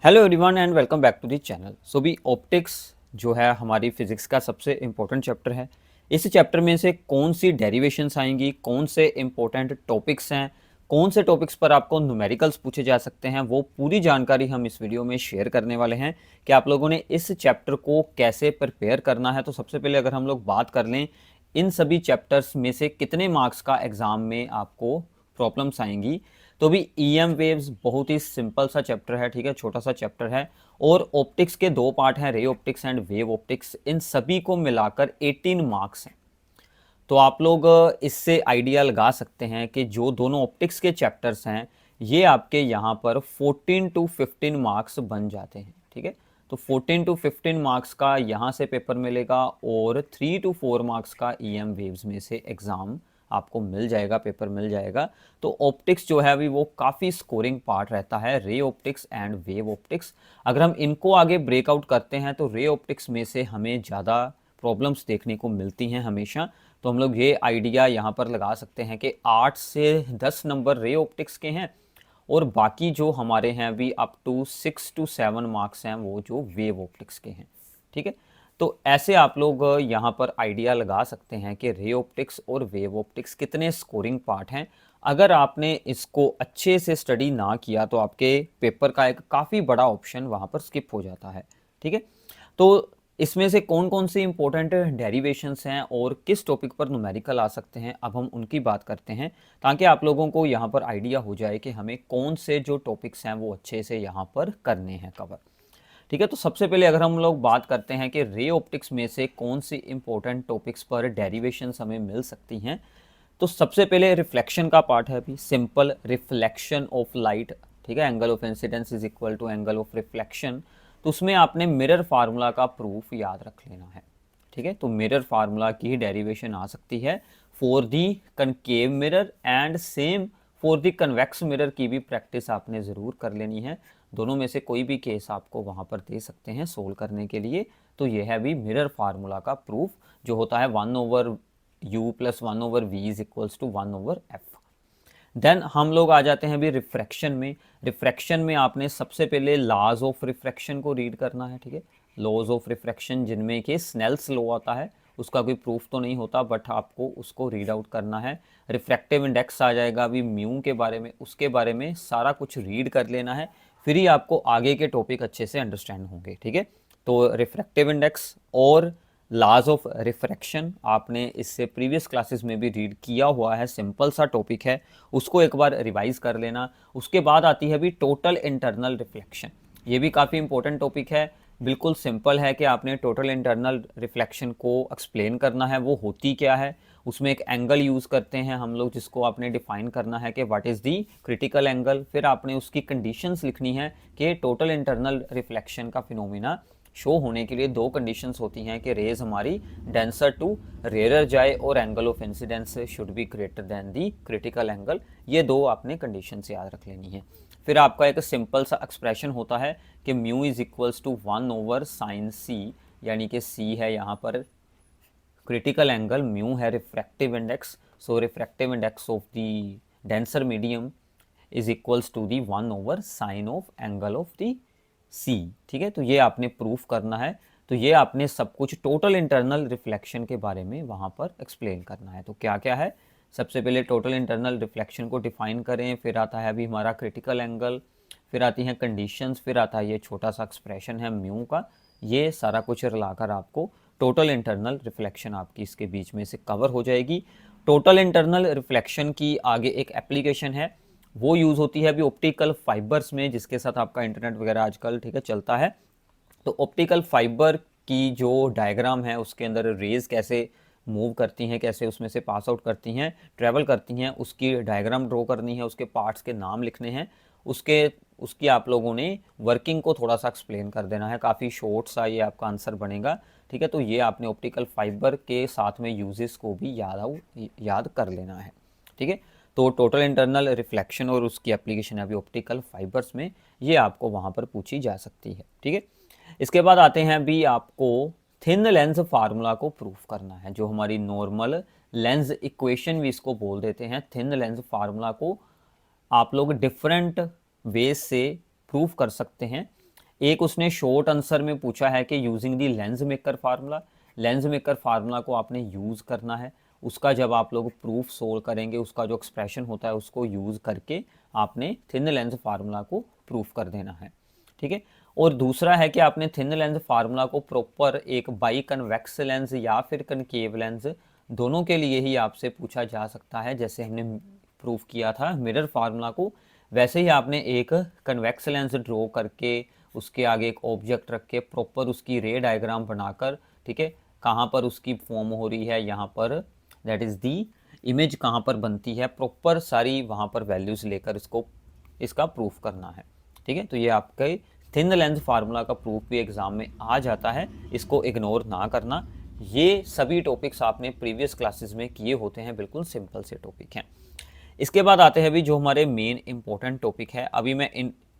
Hello everyone and welcome back to the channel. So भी optics जो है हमारी फिजिक्स का सबसे इम्पोर्टेंट चैप्टर है। इस चैप्टर में से कौन सी डेरिवेशंस आएंगी, कौन से इम्पोर्टेंट टॉपिक्स हैं, कौन से टॉपिक्स पर आपको न्यूमेरिकल्स पूछे जा सकते हैं, वो पूरी जानकारी हम इस वीडियो में शेयर करने वाले हैं कि आप लोगों ने इस चैप्टर को कैसे प्रिपेयर करना है। तो सबसे पहले अगर हम लोग बात कर लें इन सभी चैप्टर्स में से कितने मार्क्स का एग्जाम में आपको प्रॉब्लम्स आएंगी, तो भी ईएम वेव्स बहुत ही सिंपल सा चैप्टर है, ठीक है, छोटा सा चैप्टर है। और ऑप्टिक्स के दो पार्ट हैं, ray optics and wave optics. इन सभी को मिलाकर 18 मार्क्स हैं। तो आप लोग इससे आइडिया लगा सकते हैं कि जो दोनों ऑप्टिक्स के चैप्टर्स हैं ये आपके यहाँ पर 14 टू 15 मार्क्स बन जाते हैं, ठीक है। तो 14 टू 15 मार्क्स का यहाँ से पेपर मिलेगा और 3 टू 4 मार्क्स का ईएम वेव्स में से एग्ज़ाम आपको मिल जाएगा, पेपर मिल जाएगा। तो ऑप्टिक्स जो है अभी वो काफ़ी स्कोरिंग पार्ट रहता है, रे ऑप्टिक्स एंड वेव ऑप्टिक्स। अगर हम इनको आगे ब्रेकआउट करते हैं तो रे ऑप्टिक्स में से हमें ज़्यादा प्रॉब्लम्स देखने को मिलती हैं हमेशा। तो हम लोग ये आइडिया यहाँ पर लगा सकते हैं कि 8 से 10 नंबर रे ऑप्टिक्स के हैं और बाकी जो हमारे हैं अभी अप टू 6 टू 7 मार्क्स हैं वो जो वेव ऑप्टिक्स के हैं, ठीक है। तो ऐसे आप लोग यहाँ पर आइडिया लगा सकते हैं कि रे ऑप्टिक्स और वेव ऑप्टिक्स कितने स्कोरिंग पार्ट हैं। अगर आपने इसको अच्छे से स्टडी ना किया तो आपके पेपर का एक काफ़ी बड़ा ऑप्शन वहाँ पर स्किप हो जाता है, ठीक है। तो इसमें से कौन कौन सी इंपॉर्टेंट डेरिवेशंस हैं और किस टॉपिक पर न्यूमेरिकल आ सकते हैं, अब हम उनकी बात करते हैं ताकि आप लोगों को यहाँ पर आइडिया हो जाए कि हमें कौन से जो टॉपिक्स हैं वो अच्छे से यहाँ पर करने हैं कवर, ठीक है। तो सबसे पहले अगर हम लोग बात करते हैं कि रे ऑप्टिक्स में से कौन सी इंपॉर्टेंट टॉपिक्स पर डेरिवेशंस हमें मिल सकती हैं, तो सबसे पहले रिफ्लेक्शन का पार्ट है। अभी सिंपल रिफ्लेक्शन ऑफ लाइट, ठीक है, angle of incidence is equal to angle of reflection. तो उसमें आपने मिरर फार्मूला का प्रूफ याद रख लेना है, ठीक है। तो मिरर फार्मूला की डेरिवेशन आ सकती है for the concave mirror and same for the convex mirror की भी प्रैक्टिस आपने ज़रूर कर लेनी है। दोनों में से कोई भी केस आपको वहाँ पर दे सकते हैं सोल्व करने के लिए। तो ये है अभी मिरर फार्मूला का प्रूफ जो होता है 1/u plus 1/v is equals to 1/f। Then हम लोग आ जाते हैं अभी रिफ्रैक्शन में। रिफ्रैक्शन में आपने सबसे पहले लॉज ऑफ रिफ्रैक्शन को रीड करना है, ठीक है। लॉज ऑफ रिफ्रैक्शन जिनमें कि स्नेल्स लॉ आता है, उसका कोई प्रूफ तो नहीं होता बट आपको उसको रीड आउट करना है। रिफ्रैक्टिव इंडेक्स आ जाएगा अभी म्यू के बारे में, उसके बारे में सारा कुछ रीड कर लेना है, फिर ही आपको आगे के टॉपिक अच्छे से अंडरस्टैंड होंगे, ठीक है। तो रिफ्रैक्टिव इंडेक्स और लॉज ऑफ रिफ्रैक्शन आपने इससे प्रीवियस क्लासेस में भी रीड किया हुआ है, सिंपल सा टॉपिक है, उसको एक बार रिवाइज कर लेना। उसके बाद आती है भी टोटल इंटरनल रिफ्लेक्शन। ये भी काफ़ी इंपॉर्टेंट टॉपिक है, बिल्कुल सिंपल है कि आपने टोटल इंटरनल रिफ्लेक्शन को एक्सप्लेन करना है, वो होती क्या है। उसमें एक एंगल यूज़ करते हैं हम लोग जिसको आपने डिफाइन करना है कि what is the critical angle. फिर आपने उसकी कंडीशंस लिखनी है कि टोटल इंटरनल रिफ्लेक्शन का फिनोमिना शो होने के लिए दो कंडीशंस होती हैं कि रेज हमारी डेंसर टू रेयर जाए और angle of incidence should be greater than the critical angle. ये दो आपने कंडीशंस याद रख लेनी है। फिर आपका एक सिंपल सा एक्सप्रेशन होता है कि mu is equals to 1/sin c, यानी कि c है यहाँ पर क्रिटिकल एंगल, म्यू है refractive index. So refractive index of the denser medium is equals to the 1/sin of angle of the C, ठीक है। तो ये आपने प्रूफ करना है। तो ये आपने सब कुछ टोटल इंटरनल रिफ्लेक्शन के बारे में वहाँ पर एक्सप्लेन करना है। तो क्या क्या है, सबसे पहले टोटल इंटरनल रिफ्लेक्शन को डिफाइन करें, फिर आता है अभी हमारा क्रिटिकल एंगल, फिर आती हैं कंडीशंस, फिर आता है ये छोटा सा एक्सप्रेशन है म्यू का। ये सारा कुछ रलाकर आपको टोटल इंटरनल रिफ्लेक्शन आपकी इसके बीच में से कवर हो जाएगी। टोटल इंटरनल रिफ्लेक्शन की आगे एक एप्लीकेशन है, वो यूज़ होती है अभी ऑप्टिकल फाइबर्स में, जिसके साथ आपका इंटरनेट वगैरह आजकल, ठीक है, चलता है। तो ऑप्टिकल फाइबर की जो डायग्राम है उसके अंदर रेज कैसे मूव करती हैं, कैसे उसमें से पास आउट करती हैं, ट्रैवल करती हैं, उसकी डायग्राम ड्रॉ करनी है, उसके पार्ट्स के नाम लिखने हैं, उसकी आप लोगों ने वर्किंग को थोड़ा सा एक्सप्लेन कर देना है। काफ़ी शॉर्ट सा ये आपका आंसर बनेगा, ठीक है। तो ये आपने ऑप्टिकल फाइबर के साथ में यूजेस को भी याद कर लेना है, ठीक है। तो टोटल इंटरनल रिफ्लेक्शन और उसकी एप्लीकेशन अभी ऑप्टिकल फाइबर्स में, ये आपको वहाँ पर पूछी जा सकती है, ठीक है। इसके बाद आते हैं अभी आपको थिन लेंस फार्मूला को प्रूफ करना है, जो हमारी नॉर्मल लेंस इक्वेशन भी इसको बोल देते हैं। थिन लेंस फार्मूला को आप लोग डिफरेंट वेज से प्रूफ कर सकते हैं। एक उसने शॉर्ट आंसर में पूछा है कि using the lens maker formula, lens maker formula को आपने यूज़ करना है, उसका जब आप लोग प्रूफ सोल्व करेंगे उसका जो एक्सप्रेशन होता है उसको यूज़ करके आपने थिन लेंस फार्मूला को प्रूफ कर देना है, ठीक है। और दूसरा है कि आपने थिन लेंस फार्मूला को प्रॉपर एक बाई कन्वेक्स लेंस या फिर कनकेव लेंस दोनों के लिए ही आपसे पूछा जा सकता है। जैसे हमने प्रूफ किया था मिरर फार्मूला को, वैसे ही आपने एक कन्वेक्स लेंस ड्रॉ करके उसके आगे एक ऑब्जेक्ट रख के प्रॉपर उसकी रे डायग्राम बनाकर, ठीक है, कहाँ पर उसकी फॉर्म हो रही है, यहाँ पर दैट इज़ दी इमेज कहाँ पर बनती है, प्रॉपर सारी वहाँ पर वैल्यूज़ लेकर इसका प्रूफ करना है, ठीक है। तो ये आपके थिन लेंस फार्मूला का प्रूफ भी एग्जाम में आ जाता है, इसको इग्नोर ना करना। ये सभी टॉपिक्स आपने प्रीवियस क्लासेस में किए होते हैं, बिल्कुल सिंपल से टॉपिक हैं। इसके बाद आते हैं भी जो हमारे मेन इंपॉर्टेंट टॉपिक है।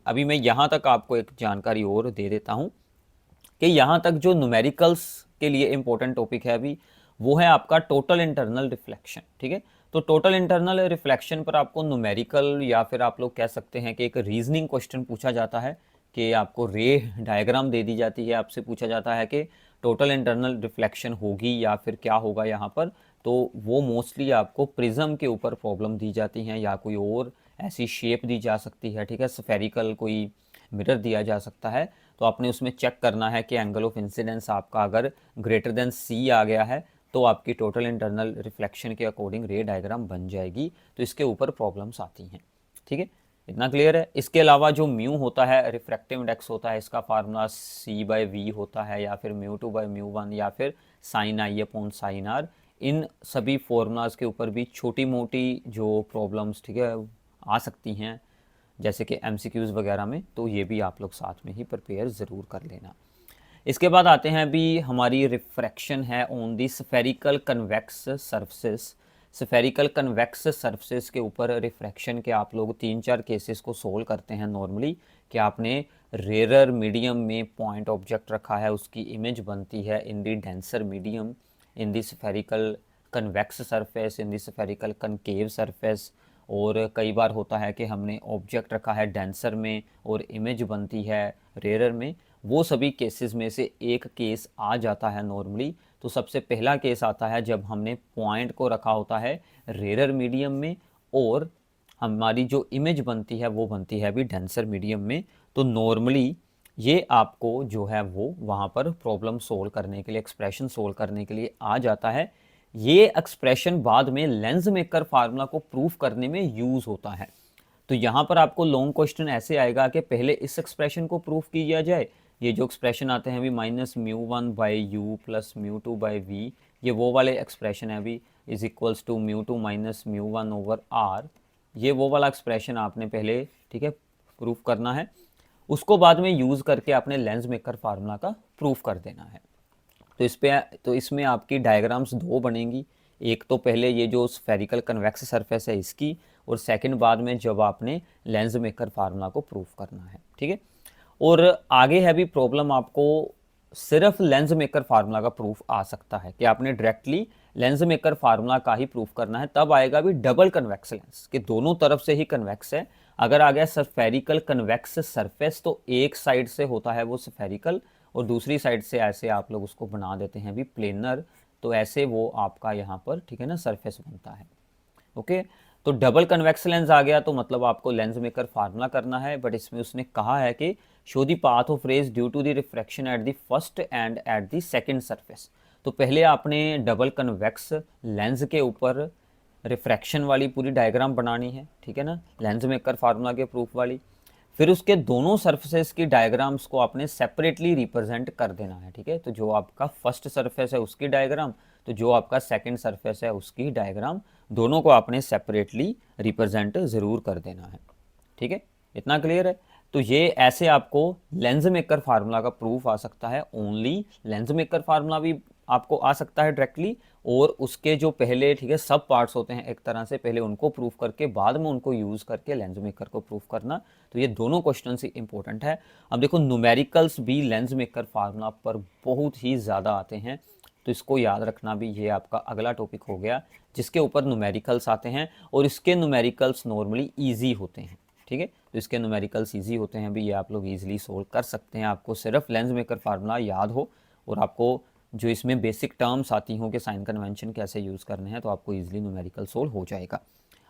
अभी मैं यहाँ तक आपको एक जानकारी और दे देता हूँ कि यहाँ तक जो न्यूमेरिकल्स के लिए इंपॉर्टेंट टॉपिक है अभी, वो है आपका टोटल इंटरनल रिफ्लेक्शन, ठीक है। तो टोटल इंटरनल रिफ्लेक्शन पर आपको न्यूमेरिकल या फिर आप लोग कह सकते हैं कि एक रीजनिंग क्वेश्चन पूछा जाता है कि आपको रे डायग्राम दे दी जाती है, आपसे पूछा जाता है कि टोटल इंटरनल रिफ्लेक्शन होगी या फिर क्या होगा यहाँ पर। तो वो मोस्टली आपको प्रिज्म के ऊपर प्रॉब्लम दी जाती हैं या कोई और ऐसी शेप दी जा सकती है, ठीक है, स्फेरिकल कोई मिरर दिया जा सकता है। तो आपने उसमें चेक करना है कि एंगल ऑफ इंसिडेंस आपका अगर ग्रेटर देन सी आ गया है तो आपकी टोटल इंटरनल रिफ्लेक्शन के अकॉर्डिंग रे डायग्राम बन जाएगी। तो इसके ऊपर प्रॉब्लम्स आती हैं, ठीक है, इतना क्लियर है। इसके अलावा जो म्यू होता है, रिफ्रैक्टिव इंडेक्स होता है, इसका फार्मूला C/V होता है या फिर μ2/μ1 या फिर sin I/sin r। इन सभी फॉर्मूलाज के ऊपर भी छोटी मोटी जो प्रॉब्लम्स, ठीक है, आ सकती हैं जैसे कि MCQs वगैरह में, तो ये भी आप लोग साथ में ही प्रिपेयर ज़रूर कर लेना। इसके बाद आते हैं अभी हमारी रिफ्रैक्शन है on the spherical convex surface. Spherical convex surface के ऊपर रिफ्रैक्शन के आप लोग 3-4 केसेस को सोल्व करते हैं नॉर्मली, कि आपने रेयर मीडियम में पॉइंट ऑब्जेक्ट रखा है, उसकी इमेज बनती है इन दी डेंसर मीडियम, इन दी स्फेरिकल कन्वेक्स सरफेस, इन दी स्फेरिकल कनकेव सरफेस। और कई बार होता है कि हमने ऑब्जेक्ट रखा है डेंसर में और इमेज बनती है रेयर में। वो सभी केसेस में से एक केस आ जाता है नॉर्मली। तो सबसे पहला केस आता है जब हमने पॉइंट को रखा होता है रेयर मीडियम में और हमारी जो इमेज बनती है वो बनती है अभी डेंसर मीडियम में। तो नॉर्मली ये आपको जो है वो वहाँ पर प्रॉब्लम सोल्व करने के लिए, एक्सप्रेशन सोल्व करने के लिए आ जाता है। ये एक्सप्रेशन बाद में लेंस मेकर फार्मूला को प्रूफ करने में यूज़ होता है। तो यहाँ पर आपको लॉन्ग क्वेश्चन ऐसे आएगा कि पहले इस एक्सप्रेशन को प्रूफ किया जाए। ये जो एक्सप्रेशन आते हैं अभी -μ1/u प्लस μ2/v, ये वो वाले एक्सप्रेशन है अभी, is equals to μ2 minus μ1/r। ये वो वाला एक्सप्रेशन आपने पहले, ठीक है, प्रूफ करना है। उसको बाद में यूज़ करके आपने लेंस मेकर फार्मूला का प्रूफ कर देना है। तो इसमें आपकी डायग्राम्स दो बनेंगी। एक तो पहले ये जो स्फेरिकल कन्वेक्स सरफेस है इसकी, और सेकंड बाद में जब आपने लेंस मेकर फार्मूला को प्रूफ करना है, ठीक है। और आगे है भी प्रॉब्लम, आपको सिर्फ लेंस मेकर फार्मूला का प्रूफ आ सकता है कि आपने डायरेक्टली लेंस मेकर फार्मूला का ही प्रूफ करना है। तब आएगा भी डबल कन्वेक्स लेंस कि दोनों तरफ से ही कन्वेक्स है। अगर आ गया स्फेरिकल कन्वेक्स सरफेस तो एक साइड से होता है वो स्फेरिकल और दूसरी साइड से ऐसे आप लोग उसको बना देते हैं भी प्लेनर। तो ऐसे वो आपका यहाँ पर, ठीक है ना, सरफेस बनता है। ओके, तो डबल कन्वेक्स लेंस आ गया तो मतलब आपको लेंस मेकर फार्मूला करना है। बट इसमें उसने कहा है कि show the path of rays due to the refraction at the first and at the second surface. तो पहले आपने डबल कन्वेक्स लेंस के ऊपर रिफ्रैक्शन वाली पूरी डायग्राम बनानी है, ठीक है ना, लेंस मेकर फार्मूला के प्रूफ वाली। फिर उसके दोनों सरफेस की डायग्राम्स को आपने सेपरेटली रिप्रेजेंट कर देना है, ठीक है। तो जो आपका फर्स्ट सरफेस है उसकी डायग्राम, तो जो आपका सेकंड सरफेस है उसकी डायग्राम, दोनों को आपने सेपरेटली रिप्रेजेंट ज़रूर कर देना है, ठीक है, इतना क्लियर है। तो ये ऐसे आपको लेंस मेकर फार्मूला का प्रूफ आ सकता है। ओनली लेंस मेकर फार्मूला भी आपको आ सकता है डायरेक्टली, और उसके जो पहले, ठीक है, सब पार्ट्स होते हैं एक तरह से, पहले उनको प्रूफ करके बाद में उनको यूज़ करके लेंस मेकर को प्रूफ करना। तो ये दोनों क्वेश्चन ही इंपॉर्टेंट है। अब देखो न्यूमेरिकल्स भी लेंस मेकर फार्मूला पर बहुत ही ज़्यादा आते हैं, तो इसको याद रखना भी। ये आपका अगला टॉपिक हो गया जिसके ऊपर न्यूमेरिकल्स आते हैं, और इसके न्यूमेरिकल्स नॉर्मली ईजी होते हैं, ठीक है। तो इसके न्यूमेरिकल्स ईजी होते हैं भी, ये आप लोग ईजिली सोल्व कर सकते हैं। आपको सिर्फ लेंस मेकर फार्मूला याद हो और आपको जो इसमें बेसिक टर्म्स आती हों कि साइन कन्वेंशन कैसे यूज़ करने हैं, तो आपको ईजिली न्यूमेरिकल सोल्व हो जाएगा।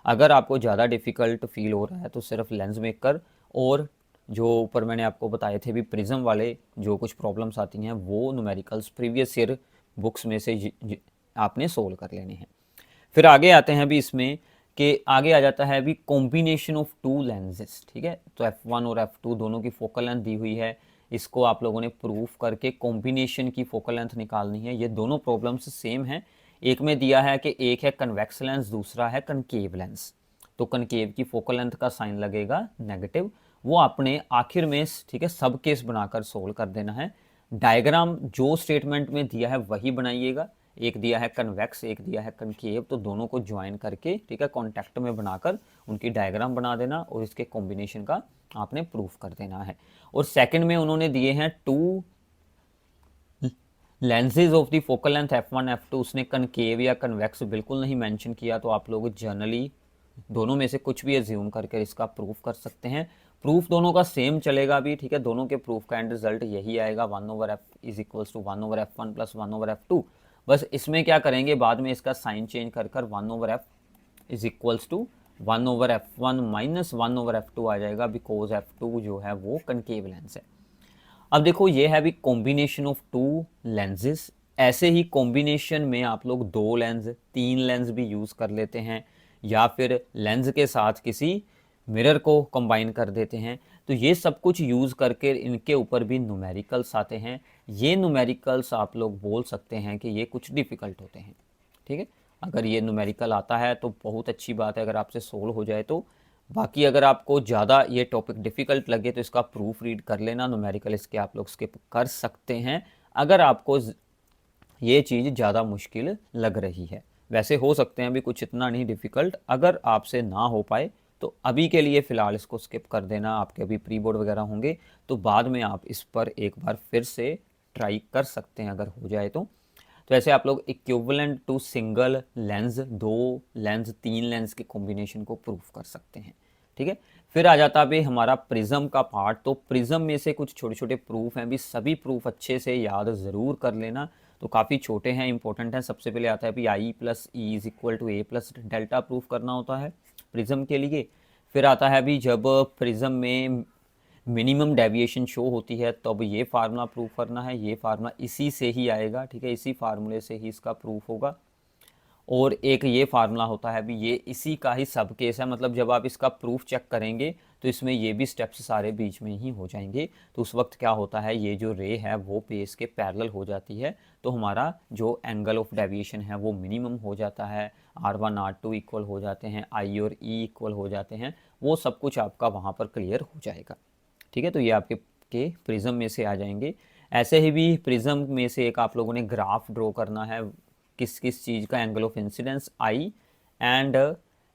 अगर आपको ज़्यादा डिफ़िकल्ट फील हो रहा है तो सिर्फ लेंस मेकर और जो ऊपर मैंने आपको बताए थे भी प्रिज्म वाले जो कुछ प्रॉब्लम्स आती हैं वो न्यूमेरिकल्स प्रीवियस ईयर बुक्स में से आपने सोल्व कर लेने हैं। फिर आगे आते हैं अभी इसमें कि आगे आ जाता है अभी कॉम्बिनेशन ऑफ टू लेंसेज, ठीक है। तो F1 और F2 दोनों की फोकल लेंथ दी हुई है, इसको आप लोगों ने प्रूफ करके कॉम्बिनेशन की फोकल लेंथ निकालनी है। ये दोनों प्रॉब्लम्स सेम हैं। एक में दिया है कि एक है कन्वेक्स लेंस, दूसरा है कनकेव लेंस। तो कनकेव की फोकल लेंथ का साइन लगेगा नेगेटिव, वो आपने आखिर में, ठीक है, सब केस बनाकर सोल्व कर देना है। डायग्राम जो स्टेटमेंट में दिया है वही बनाइएगा। एक दिया है कन्वेक्स, एक दिया है कनकेव, तो दोनों को ज्वाइन करके, ठीक है, कॉन्टैक्ट में बनाकर उनकी डायग्राम बना देना और इसके कॉम्बिनेशन का आपने प्रूफ कर देना है। और सेकंड में उन्होंने दिए हैं to lenses of the focal length F1 F2, उसने कनकेव या कन्वेक्स बिल्कुल नहीं मेंशन किया, तो आप लोग जनरली दोनों में से कुछ भी एज्यूम करके इसका प्रूफ कर सकते हैं। प्रूफ दोनों का सेम चलेगा भी, ठीक है, दोनों के प्रूफ का एंड रिजल्ट यही आएगा 1/f is equals to 1/f1 plus 1/f2। बस इसमें क्या करेंगे, बाद में इसका साइन चेंज कर 1/f is equals to 1/f1 minus 1/f2 आ जाएगा, बिकॉज F2 जो है वो कनकेव लेंस है। अब देखो ये है भी कॉम्बिनेशन ऑफ टू लेंसेज। ऐसे ही कॉम्बिनेशन में आप लोग 2 लेंस 3 लेंस भी यूज़ कर लेते हैं, या फिर लेंस के साथ किसी मिरर को कंबाइन कर देते हैं। तो ये सब कुछ यूज़ करके इनके ऊपर भी न्यूमेरिकल्स आते हैं। ये न्यूमेरिकल्स आप लोग बोल सकते हैं कि ये कुछ डिफ़िकल्ट होते हैं, ठीक है। अगर ये न्यूमेरिकल आता है तो बहुत अच्छी बात है, अगर आपसे सोल्व हो जाए तो। बाकी अगर आपको ज़्यादा ये टॉपिक डिफ़िकल्ट लगे तो इसका प्रूफ रीड कर लेना, न्यूमेरिकल इसके आप लोग स्किप कर सकते हैं अगर आपको ये चीज़ ज़्यादा मुश्किल लग रही है। वैसे हो सकते हैं अभी कुछ इतना नहीं डिफ़िकल्ट, अगर आपसे ना हो पाए तो अभी के लिए फ़िलहाल इसको स्किप कर देना। आपके अभी प्री बोर्ड वगैरह होंगे तो बाद में आप इस पर एक बार फिर से ट्राई कर सकते हैं अगर हो जाए तो। तो ऐसे आप लोग equivalent to single lens, 2 lens 3 lens के कॉम्बिनेशन को प्रूफ कर सकते हैं, ठीक है। फिर आ जाता है हमारा प्रिज्म का पार्ट। तो प्रिज्म में से कुछ छोटे छोटे प्रूफ हैं भी, सभी प्रूफ अच्छे से याद ज़रूर कर लेना। तो काफ़ी छोटे हैं, इंपॉर्टेंट हैं। सबसे पहले आता है भी i plus e is equal to A plus delta proof करना होता है प्रिज्म के लिए। फिर आता है भी जब प्रिज्म में मिनिमम डेविएशन शो होती है तब ये फार्मूला प्रूफ करना है। ये फार्मूला इसी से ही आएगा, ठीक है, इसी फार्मूले से ही इसका प्रूफ होगा। और एक ये फार्मूला होता है भी, ये इसी का ही सब केस है, मतलब जब आप इसका प्रूफ चेक करेंगे तो इसमें ये भी स्टेप्स सारे बीच में ही हो जाएंगे। तो उस वक्त क्या होता है, ये जो रे है वो बेस के पैरेलल हो जाती है, तो हमारा जो एंगल ऑफ डेविएशन है वो मिनिमम हो जाता है। R1 R2 इक्वल हो जाते हैं, I और E इक्वल हो जाते हैं, वो सब कुछ आपका वहाँ पर क्लियर हो जाएगा, ठीक है। तो ये आपके प्रिज्म में से आ जाएंगे। ऐसे ही भी प्रिज्म में से एक आप लोगों ने ग्राफ ड्रॉ करना है, किस किस चीज़ का angle of incidence I and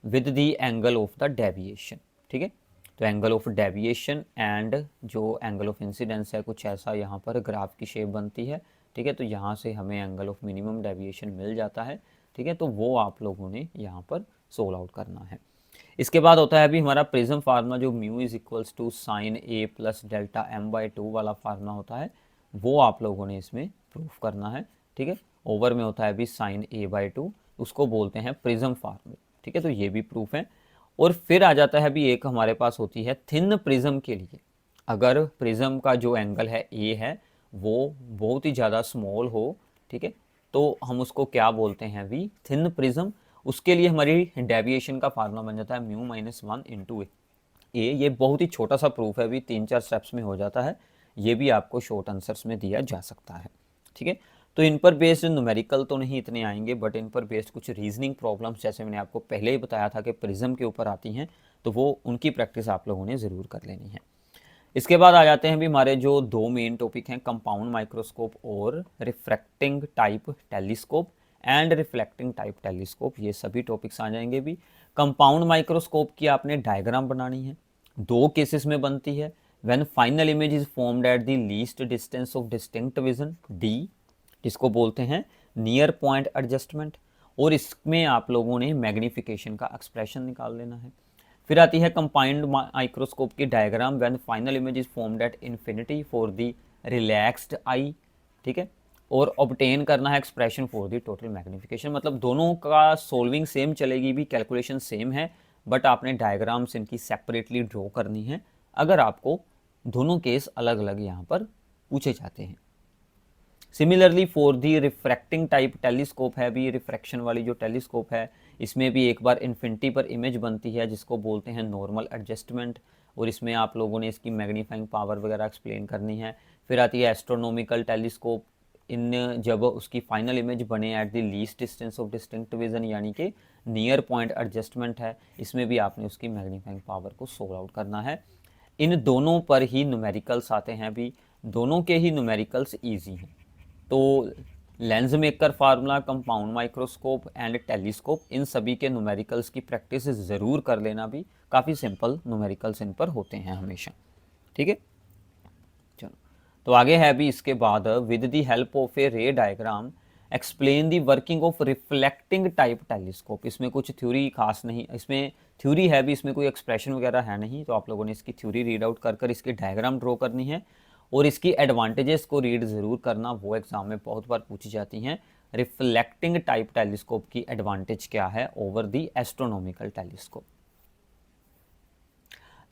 with the angle of the deviation, ठीक है। तो एंगल ऑफ डेविएशन एंड जो एंगल ऑफ इंसिडेंस है कुछ ऐसा यहाँ पर ग्राफ की शेप बनती है, ठीक है। तो यहाँ से हमें एंगल ऑफ मिनिमम डेविएशन मिल जाता है, ठीक है। तो वो आप लोगों ने यहाँ पर सोल्व आउट करना है। इसके बाद होता है अभी हमारा प्रिज्म फार्मूला, जो mu is equals to sine A plus delta m/2 वाला फार्मूला होता है, वो आप लोगों ने इसमें प्रूफ करना है, ठीक है। ओवर में होता है अभी साइन a/2, उसको बोलते हैं प्रिज्म फार्मूला, ठीक है। तो ये भी प्रूफ है। और फिर आ जाता है अभी एक हमारे पास होती है थिन प्रिज्म के लिए। अगर प्रिज्म का जो एंगल है ए है वो बहुत ही ज़्यादा स्मॉल हो, ठीक है, तो हम उसको क्या बोलते हैं अभी, थिन प्रिज्म। उसके लिए हमारी डेविएशन का फार्मूला बन जाता है म्यू माइनस 1 इंटू ए। ये बहुत ही छोटा सा प्रूफ है, अभी 3-4 स्टेप्स में हो जाता है। ये भी आपको शॉर्ट आंसर्स में दिया जा सकता है, ठीक है। तो इन पर बेस्ड न्यूमेरिकल तो नहीं इतने आएंगे, बट इन पर बेस्ड कुछ रीजनिंग प्रॉब्लम्स, जैसे मैंने आपको पहले ही बताया था कि प्रिज्म के ऊपर आती हैं, तो वो उनकी प्रैक्टिस आप लोगों ने ज़रूर कर लेनी है। इसके बाद आ जाते हैं भी हमारे जो 2 मेन टॉपिक हैं, कंपाउंड माइक्रोस्कोप और refracting type telescope and reflecting type telescope. ये सभी टॉपिक्स आ जाएंगे भी। कंपाउंड माइक्रोस्कोप की आपने डायग्राम बनानी है, 2 केसेस में बनती है। When final image is formed at the least distance of distinct vision D, जिसको बोलते हैं नियर पॉइंट एडजस्टमेंट, और इसमें आप लोगों ने मैग्नीफिकेशन का एक्सप्रेशन निकाल लेना है। फिर आती है कंपाइंड माइक्रोस्कोप की diagram when final image is formed at infinity for the relaxed eye, ठीक है। और ऑब्टेन करना है expression for the total magnification, मतलब दोनों का सोल्विंग सेम चलेगी भी, कैलकुलेशन सेम है, बट आपने डायग्राम्स इनकी सेपरेटली ड्रॉ करनी है अगर आपको दोनों केस अलग अलग यहाँ पर पूछे जाते हैं। Similarly for the refracting type telescope है भी, रिफ्रैक्शन वाली जो टेलीस्कोप है इसमें भी एक बार इन्फिनिटी पर इमेज बनती है जिसको बोलते हैं नॉर्मल एडजस्टमेंट, और इसमें आप लोगों ने इसकी मैग्नीफाइंग पावर वगैरह एक्सप्लेन करनी है। फिर आती है एस्ट्रोनॉमिकल टेलीस्कोप, इन जब उसकी फाइनल इमेज बने at the least distance of distinct vision यानी कि नियर पॉइंट एडजस्टमेंट है, इसमें भी आपने उसकी मैग्नीफाइंग पावर को सोल्व आउट करना है। इन दोनों पर ही न्यूमेरिकल्स आते हैं भी, दोनों के ही न्यूमेरिकल्स ईजी हैं। तो lens maker formula, compound microscope and telescope, इन सभी के न्यूमेरिकल्स की प्रैक्टिस ज़रूर कर लेना भी, काफ़ी सिंपल न्यूमेरिकल्स इन पर होते हैं हमेशा, ठीक है। चलो तो आगे है भी इसके बाद, विद द हेल्प ऑफ ए रे diagram explain the working of reflecting type telescope. इसमें कुछ थ्योरी खास नहीं, इसमें थ्योरी है भी, इसमें कोई एक्सप्रेशन वगैरह है नहीं, तो आप लोगों ने इसकी थ्योरी रीड आउट कर इसकी डायग्राम ड्रॉ करनी है और इसकी एडवांटेजेस को रीड ज़रूर करना, वो एग्जाम में बहुत बार पूछी जाती हैं। रिफ्लेक्टिंग टाइप टेलीस्कोप की एडवांटेज क्या है ओवर दी एस्ट्रोनॉमिकल टेलीस्कोप।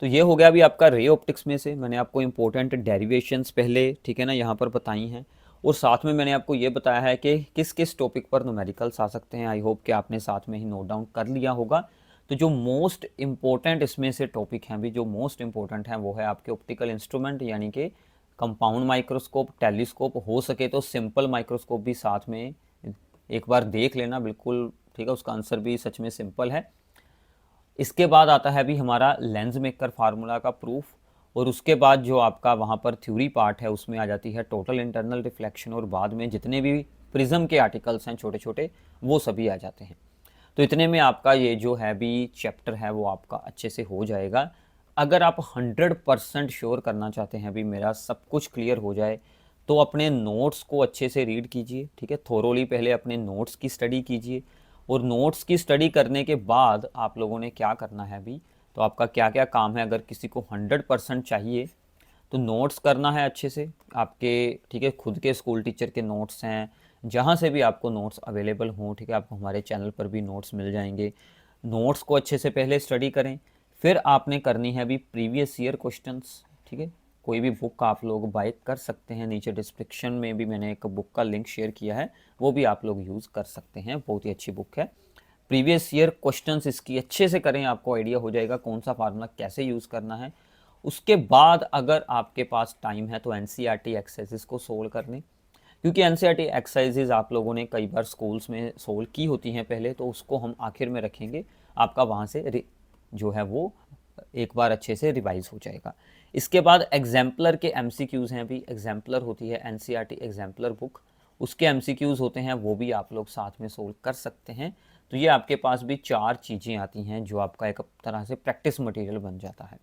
तो ये हो गया अभी आपका रे ऑप्टिक्स में से, मैंने आपको इंपॉर्टेंट डेरिवेशंस पहले, ठीक है ना, यहाँ पर बताई हैं, और साथ में मैंने आपको ये बताया है कि किस किस टॉपिक पर न्यूमेरिकल्स आ सकते हैं। आई होप कि आपने साथ में ही नोट डाउन कर लिया होगा। तो जो मोस्ट इंपॉर्टेंट इसमें से टॉपिक हैं भी, जो मोस्ट इंपॉर्टेंट हैं वो है आपके ऑप्टिकल इंस्ट्रूमेंट यानी कि कंपाउंड माइक्रोस्कोप, टेलीस्कोप, हो सके तो सिंपल माइक्रोस्कोप भी साथ में एक बार देख लेना, बिल्कुल ठीक है, उसका आंसर भी सच में सिंपल है। इसके बाद आता है भी हमारा लेंस मेकर फार्मूला का प्रूफ, और उसके बाद जो आपका वहाँ पर थ्योरी पार्ट है उसमें आ जाती है टोटल इंटरनल रिफ्लेक्शन, और बाद में जितने भी प्रिज्म के आर्टिकल्स हैं छोटे छोटे वो सभी आ जाते हैं। तो इतने में आपका ये जो है भी चैप्टर है वो आपका अच्छे से हो जाएगा। अगर आप 100% श्योर करना चाहते हैं भी मेरा सब कुछ क्लियर हो जाए, तो अपने नोट्स को अच्छे से रीड कीजिए, ठीक है, थोरोली पहले अपने नोट्स की स्टडी कीजिए, और नोट्स की स्टडी करने के बाद आप लोगों ने क्या करना है भी, तो आपका क्या क्या काम है, अगर किसी को 100% चाहिए तो नोट्स करना है अच्छे से आपके, ठीक है, खुद के स्कूल टीचर के नोट्स हैं, जहाँ से भी आपको नोट्स अवेलेबल हों, ठीक है, आपको हमारे चैनल पर भी नोट्स मिल जाएंगे। नोट्स को अच्छे से पहले स्टडी करें, फिर आपने करनी है भी प्रीवियस ईयर क्वेश्चंस, ठीक है। कोई भी बुक आप लोग बाय कर सकते हैं, नीचे डिस्क्रिप्शन में भी मैंने एक बुक का लिंक शेयर किया है, वो भी आप लोग यूज़ कर सकते हैं, बहुत ही अच्छी बुक है। प्रीवियस ईयर क्वेश्चंस इसकी अच्छे से करें, आपको आइडिया हो जाएगा कौन सा फार्मूला कैसे यूज़ करना है। उसके बाद अगर आपके पास टाइम है तो एनसीईआरटी एक्सरसाइजेस को सोल्व कर लें, क्योंकि एनसीईआरटी एक्सरसाइजेज आप लोगों ने कई बार स्कूल्स में सोल्व की होती हैं पहले, तो उसको हम आखिर में रखेंगे, आपका वहाँ से जो है वो एक बार अच्छे से रिवाइज हो जाएगा। इसके बाद एग्जाम्पलर के एमसीक्यूज़ हैं भी, एग्जाम्पलर होती है एनसीईआरटी एग्जाम्पलर बुक, उसके एमसीक्यूज़ होते हैं, वो भी आप लोग साथ में सोल्व कर सकते हैं। तो ये आपके पास भी 4 चीज़ें आती हैं जो आपका एक तरह से प्रैक्टिस मटेरियल बन जाता है।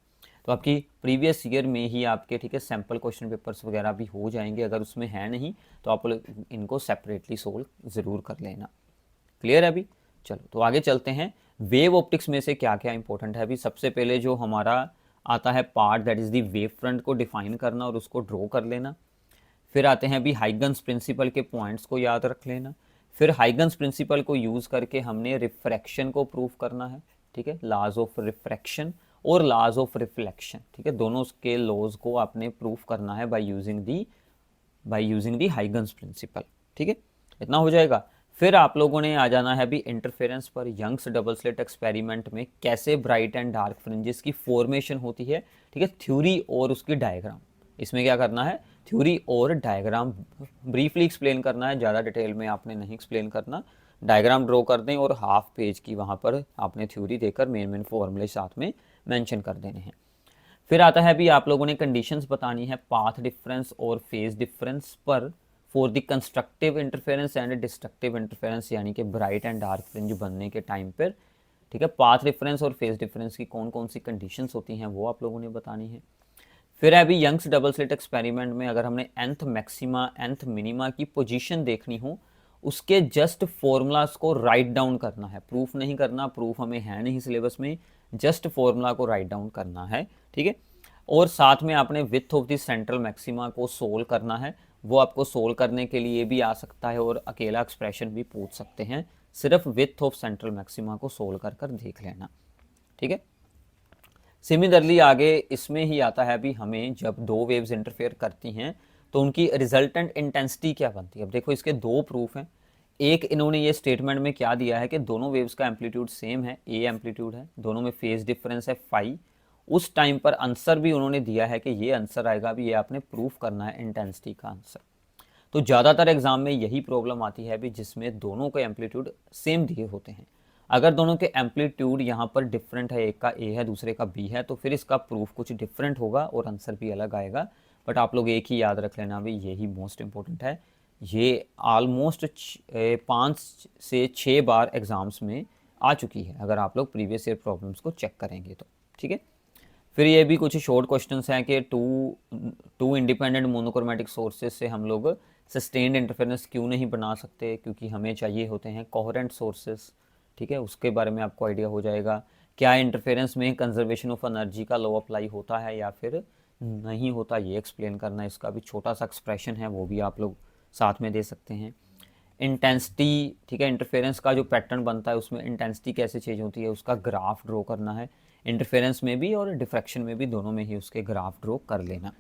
तो आपकी प्रीवियस ईयर में ही आपके, ठीक है, सैम्पल क्वेश्चन पेपर्स वगैरह भी हो जाएंगे, अगर उसमें है नहीं तो आप इनको सेपरेटली सोल्व ज़रूर कर लेना। क्लियर है अभी? चलो तो आगे चलते हैं। वेव ऑप्टिक्स में से क्या क्या इंपॉर्टेंट है अभी, सबसे पहले जो हमारा आता है part, that is the wave front को डिफाइन करना और उसको ड्रॉ कर लेना। फिर आते हैं भी हाइगन्स प्रिंसिपल के पॉइंट्स को याद रख लेना। फिर हाइगन्स प्रिंसिपल को यूज़ करके हमने रिफ्रैक्शन को प्रूव करना है, ठीक है, लॉज ऑफ रिफ्रैक्शन और लॉज ऑफ रिफ्लेक्शन, ठीक है, दोनों के लॉज को आपने प्रूफ करना है by using the Huygens principle, ठीक है, इतना हो जाएगा। फिर आप लोगों ने आ जाना है भी इंटरफेरेंस पर। यंग्स डबल स्लिट एक्सपेरिमेंट में कैसे ब्राइट एंड डार्क फ्रिंजेस की फॉर्मेशन होती है, ठीक है, थ्योरी और उसकी डायग्राम, इसमें क्या करना है, थ्योरी और डायग्राम ब्रीफली एक्सप्लेन करना है, ज़्यादा डिटेल में आपने नहीं एक्सप्लेन करना, डायग्राम ड्रॉ कर दें और हाफ पेज की वहाँ पर आपने थ्योरी देकर मेन फॉर्मूले साथ में मेंशन कर देने हैं। फिर आता है भी आप लोगों ने कंडीशंस बतानी है पाथ डिफरेंस और फेज डिफरेंस पर for the constructive interference and destructive interference, यानी कि ब्राइट एंड डार्क फ्रिंज बनने के टाइम पर, ठीक है, पाथ डिफरेंस और फेज डिफरेंस की कौन कौन सी कंडीशंस होती हैं वो आप लोगों ने बतानी है। फिर है अभी यंग्स डबल स्लिट एक्सपेरिमेंट में अगर हमने nth मैक्सिमा nth मिनिमा की पोजीशन देखनी हो, उसके जस्ट फॉर्मूलाज को राइट डाउन करना है, प्रूफ नहीं करना, प्रूफ हमें है नहीं सिलेबस में, जस्ट फॉर्मूला को राइट डाउन करना है, ठीक है। और साथ में आपने width of the central maxima को सोल्व करना है। वो आपको सोल्व करने के लिए भी आ सकता है और अकेला एक्सप्रेशन भी पूछ सकते हैं। सिर्फ विथ ऑफ सेंट्रल मैक्सिमा को सोल्व कर कर देख लेना, ठीक है। सिमिलरली आगे इसमें ही आता है भी हमें जब दो वेव्स इंटरफेयर करती हैं तो उनकी रिजल्टेंट इंटेंसिटी क्या बनती है। अब देखो इसके दो प्रूफ हैं। एक इन्होंने ये स्टेटमेंट में क्या दिया है कि दोनों वेव्स का एम्पलीट्यूड सेम है, ए एम्पलीट्यूड है, दोनों में फेज डिफरेंस है फाई। उस टाइम पर आंसर भी उन्होंने दिया है कि ये आंसर आएगा भी, ये आपने प्रूफ करना है इंटेंसिटी का आंसर। तो ज़्यादातर एग्जाम में यही प्रॉब्लम आती है भी जिसमें दोनों के एम्पलीट्यूड सेम दिए होते हैं। अगर दोनों के एम्पलीट्यूड यहाँ पर डिफरेंट है, एक का ए है दूसरे का बी है, तो फिर इसका प्रूफ कुछ डिफरेंट होगा और आंसर भी अलग आएगा। बट आप लोग एक ही याद रख लेना भी, यही मोस्ट इंपॉर्टेंट है। ये ऑलमोस्ट 5 से 6 बार एग्ज़ाम्स में आ चुकी है अगर आप लोग प्रीवियस ईयर प्रॉब्लम्स को चेक करेंगे तो, ठीक है। फिर ये भी कुछ शॉर्ट क्वेश्चंस हैं कि टू इंडिपेंडेंट मोनोक्रोमेटिक सोर्सेज से हम लोग सस्टेन्ड इंटरफेरेंस क्यों नहीं बना सकते, क्योंकि हमें चाहिए होते हैं कोहेरेंट सोर्सेज, ठीक है। उसके बारे में आपको आइडिया हो जाएगा। क्या इंटरफेरेंस में कंजर्वेशन ऑफ एनर्जी का लॉ अप्लाई होता है या फिर नहीं होता, ये एक्सप्लेन करना। इसका भी छोटा सा एक्सप्रेशन है, वो भी आप लोग साथ में दे सकते हैं। इंटेंसिटी, ठीक है, इंटरफेरेंस का जो पैटर्न बनता है उसमें इंटेंसिटी कैसे चेंज होती है उसका ग्राफ ड्रॉ करना है। इंटरफेरेंस में भी और डिफ्रैक्शन में भी, दोनों में ही उसके ग्राफ ड्रॉ कर लेना,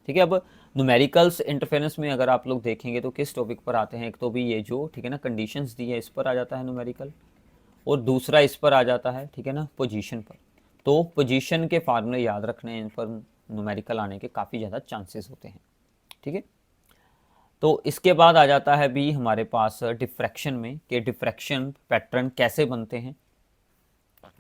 ठीक है। अब न्यूमेरिकल्स इंटरफेरेंस में अगर आप लोग देखेंगे तो किस टॉपिक पर आते हैं, एक तो भी ये जो, ठीक है ना, कंडीशंस दी है इस पर आ जाता है न्यूमेरिकल, और दूसरा इस पर आ जाता है, ठीक है ना, पोजीशन पर। तो पोजीशन के फार्मूले याद रखने, इन पर न्यूमेरिकल आने के काफ़ी ज़्यादा चांसेस होते हैं, ठीक है। तो इसके बाद आ जाता है भी हमारे पास डिफ्रैक्शन में, कि डिफ्रैक्शन पैटर्न कैसे बनते हैं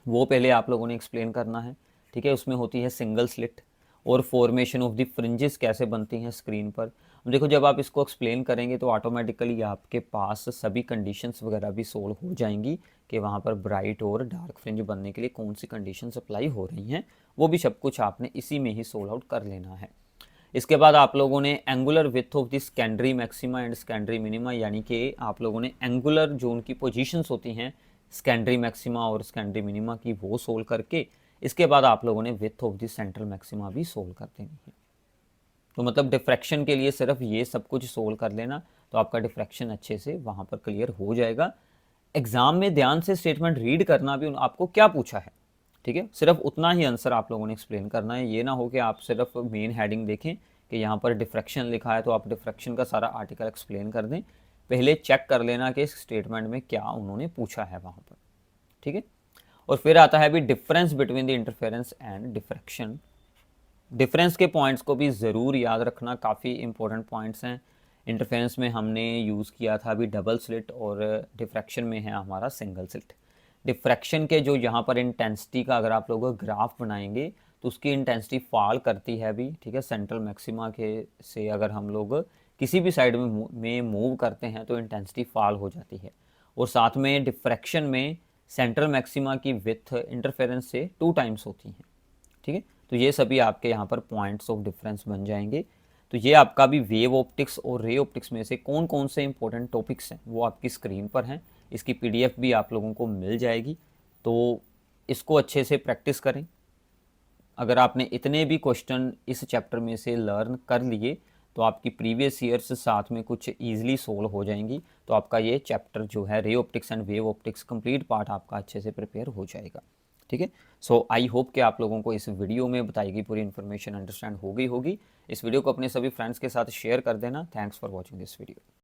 वो पहले आप लोगों ने एक्सप्लेन करना है, ठीक है। उसमें होती है सिंगल स्लिट, और फॉर्मेशन ऑफ द फ्रिंजेस कैसे बनती हैं स्क्रीन पर। देखो जब आप इसको एक्सप्लेन करेंगे तो ऑटोमेटिकली आपके पास सभी कंडीशंस वगैरह भी सोल्व हो जाएंगी कि वहाँ पर ब्राइट और डार्क फ्रिंज बनने के लिए कौन सी कंडीशंस अप्लाई हो रही हैं, वो भी सब कुछ आपने इसी में ही सोल्व आउट कर लेना है। इसके बाद आप लोगों ने angular width of the secondary maxima and secondary minima, यानी कि आप लोगों ने एंगुलर जो उनकी पोजीशंस होती हैं सेकेंडरी मैक्सिमा और सेकेंडरी मिनिमा की, वो सोल्व करके इसके बाद आप लोगों ने width of the central maxima भी सोल्व कर देनी है। तो मतलब डिफ्रैक्शन के लिए सिर्फ ये सब कुछ सोल्व कर लेना तो आपका डिफ्रैक्शन अच्छे से वहाँ पर क्लियर हो जाएगा। एग्जाम में ध्यान से स्टेटमेंट रीड करना भी, आपको क्या पूछा है, ठीक है, सिर्फ उतना ही आंसर आप लोगों ने एक्सप्लेन करना है। ये ना हो कि आप सिर्फ मेन हेडिंग देखें कि यहाँ पर डिफ्रैक्शन लिखा है तो आप डिफ्रैक्शन का सारा आर्टिकल एक्सप्लेन कर दें। पहले चेक कर लेना कि इस स्टेटमेंट में क्या उन्होंने पूछा है वहाँ पर, ठीक है। और फिर आता है भी difference between the interference and diffraction. Difference के पॉइंट्स को भी ज़रूर याद रखना, काफ़ी इंपॉर्टेंट पॉइंट्स हैं। इंटरफेरेंस में हमने यूज़ किया था अभी डबल स्लिट, और डिफ्रैक्शन में है हमारा सिंगल स्लिट। डिफ्रैक्शन के जो यहाँ पर इंटेंसिटी का अगर आप लोग ग्राफ बनाएंगे तो उसकी इंटेंसिटी फॉल करती है अभी, ठीक है। सेंट्रल मैक्सिमा के से अगर हम लोग किसी भी साइड में मूव करते हैं तो इंटेंसिटी फॉल हो जाती है। और साथ में डिफ्रैक्शन में सेंट्रल मैक्सिमा की विथ इंटरफेरेंस से 2 टाइम्स होती हैं, ठीक है। तो ये सभी आपके यहाँ पर पॉइंट्स ऑफ डिफरेंस बन जाएंगे। तो ये आपका भी वेव ऑप्टिक्स और रे ऑप्टिक्स में से कौन कौन से इंपॉर्टेंट टॉपिक्स हैं वो आपकी स्क्रीन पर हैं। इसकी पीडीएफ भी आप लोगों को मिल जाएगी, तो इसको अच्छे से प्रैक्टिस करें। अगर आपने इतने भी क्वेश्चन इस चैप्टर में से लर्न कर लिए तो आपकी प्रीवियस ईयर्स साथ में कुछ ईजिली सोल्व हो जाएंगी। तो आपका ये चैप्टर जो है रे optics and wave optics complete part आपका अच्छे से प्रिपेयर हो जाएगा, ठीक है। सो आई होप कि आप लोगों को इस वीडियो में बताई गई पूरी इन्फॉर्मेशन अंडरस्टैंड हो गई होगी। इस वीडियो को अपने सभी फ्रेंड्स के साथ शेयर कर देना। Thanks for watching this video.